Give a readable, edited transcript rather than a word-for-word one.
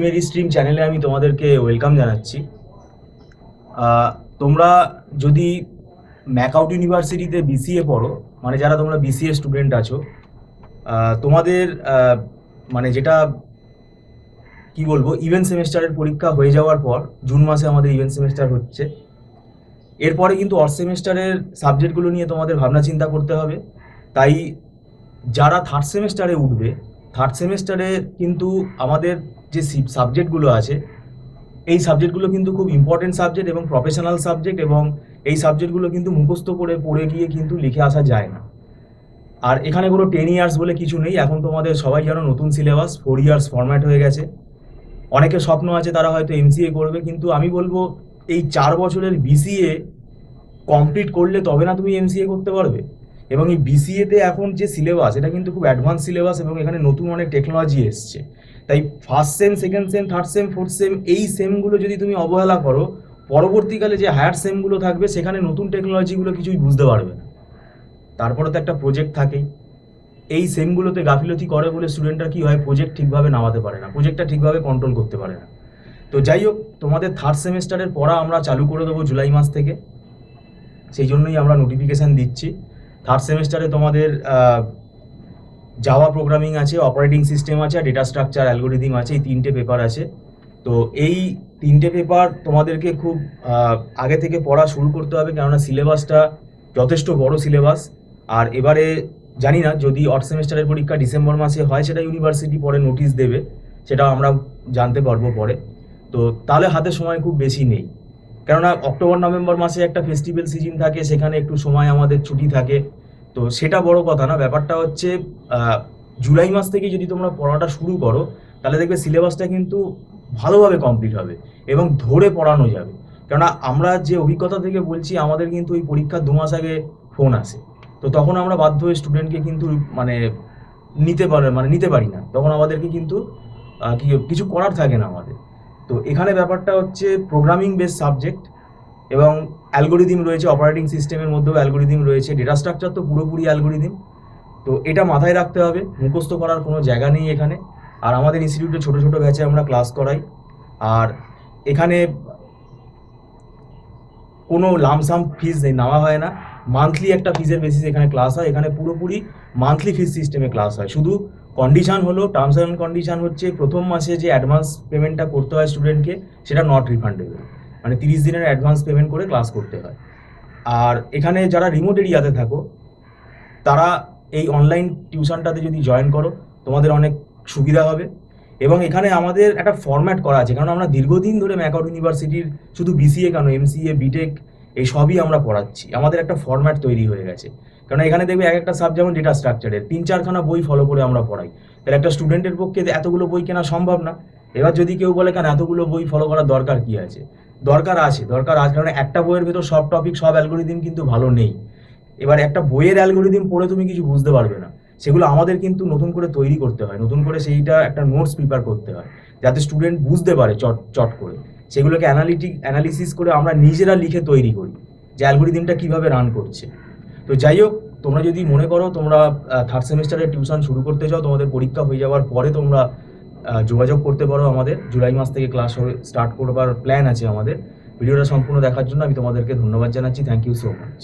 Mary stream চ্যানেলে আমি তোমাদেরকে ওয়েলকাম জানাচ্ছি। তোমরা যদি ম্যাকআউট ইউনিভার্সিটিতে বিসিএ পড়ো, মানে যারা তোমরা বিসিএ স্টুডেন্ট আছো, তোমাদের মানে যেটা কি বলবো, ইভেন্ট সেমেস্টারের পরীক্ষা হয়ে যাওয়ার পর জুন মাসে আমাদের ইভেন্ট সেমেস্টার হচ্ছে। এরপরে কিন্তু অর্থ সেমেস্টারের সাবজেক্টগুলো নিয়ে তোমাদের ভাবনা চিন্তা করতে হবে। তাই যারা থার্ড সেমেস্টারে উঠবে, থার্ড সেমেস্টারে কিন্তু আমাদের যে সাবজেক্টগুলো আছে, এই সাবজেক্টগুলো কিন্তু খুব ইম্পর্টেন্ট সাবজেক্ট এবং প্রফেশনাল সাবজেক্ট, এবং এই সাবজেক্টগুলো কিন্তু মুখস্থ করে পড়ে গিয়ে কিন্তু লিখে আসা যায় না। আর এখানে কোনো 10 ইয়ার্স বলে কিছু নেই। এখন তোমাদের সবাই জানো নতুন সিলেবাস 4 ইয়ার্স ফরম্যাট হয়ে গেছে। অনেকের স্বপ্ন আছে তারা হয়তো এমসিএ করবে, কিন্তু আমি বলবো এই 4 বছরের বিসিএ কমপ্লিট করলে তবে না তুমি এমসিএ করতে পারবে। এবং এই বিসিএতে এখন যে সিলেবাস, এটা কিন্তু খুব অ্যাডভান্স সিলেবাস এবং এখানে নতুন অনেক টেকনোলজি এসছে। তাই first same, second same, third same, fourth sem, এই সেমগুলো যদি তুমি অবহেলা করো, পরবর্তীকালে যে হায়ার সেমগুলো থাকবে সেখানে নতুন টেকনোলজিগুলো কিছুই বুঝতে পারবে না। তারপরে তো একটা প্রজেক্ট থাকেই। এই সেমগুলোতে গাফিলতি করে বলে স্টুডেন্টরা কি হয়, প্রজেক্ট ঠিকভাবে নামাতে পারে না, প্রজেক্টটা ঠিকভাবে কন্ট্রোল করতে পারে না। তো যাই হোক, তোমাদের থার্ড সেমেস্টারের পড়া আমরা চালু করে দেবো জুলাই মাস থেকে। সেই জন্যই আমরা নোটিফিকেশান দিচ্ছি। থার্ড সেমেস্টারে তোমাদের জাভা প্রোগ্রামিং আছে, অপারেটিং সিস্টেম আছে, আর ডেটা স্ট্রাকচার অ্যালগোরিদম আছে। এই 3টে পেপার আছে। তো এই 3টে পেপার তোমাদেরকে খুব আগে থেকে পড়া শুরু করতে হবে, কেননা সিলেবাসটা যথেষ্ট বড় সিলেবাস। আর এবারে জানি না, যদি অড সেমেস্টারের পরীক্ষা ডিসেম্বর মাসে হয়, সেটা ইউনিভার্সিটি পরে নোটিশ দেবে, সেটাও আমরা জানতে পারবো পরে। তো তাহলে হাতে সময় খুব বেশি নেই, কেননা অক্টোবর নভেম্বর মাসে একটা ফেস্টিভ্যাল সিজন থাকে, সেখানে একটু সময় আমাদের ছুটি থাকে। তো সেটা বড় কথা না, ব্যাপারটা হচ্ছে জুলাই মাস থেকে যদি তোমরা পড়াটা শুরু করো, তাহলে দেখবে সিলেবাসটা কিন্তু ভালোভাবে কমপ্লিট হবে এবং ধরে পড়ানো যাবে। কেননা আমরা যে অভিজ্ঞতা থেকে বলছি, আমাদের কিন্তু ওই পরীক্ষার 2 মাস আগে ফোন আসে। তো তখন আমরা বাধ্য হয়ে স্টুডেন্টকে কিন্তু মানে নিতে পারি না, তখন আমাদেরকে কিন্তু কিছু করার থাকে না আমাদের। তো এখানে ব্যাপারটা হচ্ছে প্রোগ্রামিং বেস সাবজেক্ট, এবং অ্যালগোরিদম রয়েছে, অপারেটিং সিস্টেমের মধ্যেও অ্যালগোরিদম রয়েছে, ডেটা স্ট্রাকচার তো পুরোপুরি অ্যালগোরিদম। তো এটা মাথায় রাখতে হবে, মুখস্থ করার কোনো জায়গা নেই এখানে। আর আমাদের ইনস্টিটিউটে ছোটো ছোটো ব্যাচে আমরা ক্লাস করাই। আর এখানে কোনো লামসাম ফিজ নেওয়া হয় না, মান্থলি একটা ফিজের বেসিস এখানে ক্লাস হয়। এখানে পুরোপুরি মান্থলি ফিজ সিস্টেমে ক্লাস হয়। শুধু কন্ডিশন হলো, টার্মস অ্যান্ড কন্ডিশন হচ্ছে, প্রথম মাসে যে অ্যাডভান্স পেমেন্টটা করতে হয় স্টুডেন্টকে, সেটা নট রিফান্ডেবল, মানে 30 দিনের অ্যাডভান্স পেমেন্ট করে ক্লাস করতে হয়। আর এখানে যারা রিমোট এরিয়াতে থাকো, তারা এই অনলাইন টিউশনটাতে যদি জয়েন করো, তোমাদের অনেক সুবিধা হবে। এবং এখানে আমাদের একটা ফরম্যাট করা আছে, কারণ আমরা দীর্ঘদিন ধরে ম্যাকআউট ইউনিভার্সিটির শুধু বিসিএ কেন, এমসিএ, বিটেক, এই সবই আমরা পড়াচ্ছি। আমাদের একটা ফরম্যাট তৈরি হয়ে গেছে, কারণ এখানে দেখবে এক একটা সাবজেক্ট, যেমন ডেটা স্ট্রাকচারের 3-4খানা বই ফলো করে আমরা পড়াই। তাহলে একটা স্টুডেন্টের পক্ষে এতগুলো বই কেনা সম্ভব না। এবার যদি কেউ বলে, কেন এতগুলো বই ফলো করার দরকার কি আছে, দরকার আছে, কারণ একটা বইয়ের ভেতর সব টপিক, সব অ্যালগোরিদম কিন্তু ভালো নেই। এবার একটা বইয়ের অ্যালগোরিদম পড়ে তুমি কিছু বুঝতে পারবে না, সেগুলো আমাদের কিন্তু নতুন করে তৈরি করতে হয়, নতুন করে সেইটা একটা নোটস প্রিপেয়ার করতে হয়, যাতে স্টুডেন্ট বুঝতে পারে চট চট করে। সেগুলোকে অ্যানালিসিস করে আমরা নিজেরা লিখে তৈরি করি যে অ্যালগোরিদমটা কীভাবে রান করছে। তো যাই হোক, তোমরা যদি মনে করো তোমরা থার্ড সেমিস্টারের টিউশন শুরু করতে চাও, তোমাদের পরীক্ষা হয়ে যাওয়ার পরে তোমরা যোগাযোগ করতে পারো আমাদের। জুলাই মাস থেকে ক্লাস স্টার্ট করবার প্ল্যান আছে আমাদের। ভিডিওটা সম্পূর্ণ দেখার জন্য আমি তোমাদেরকে ধন্যবাদ জানাচ্ছি। Thank you so much.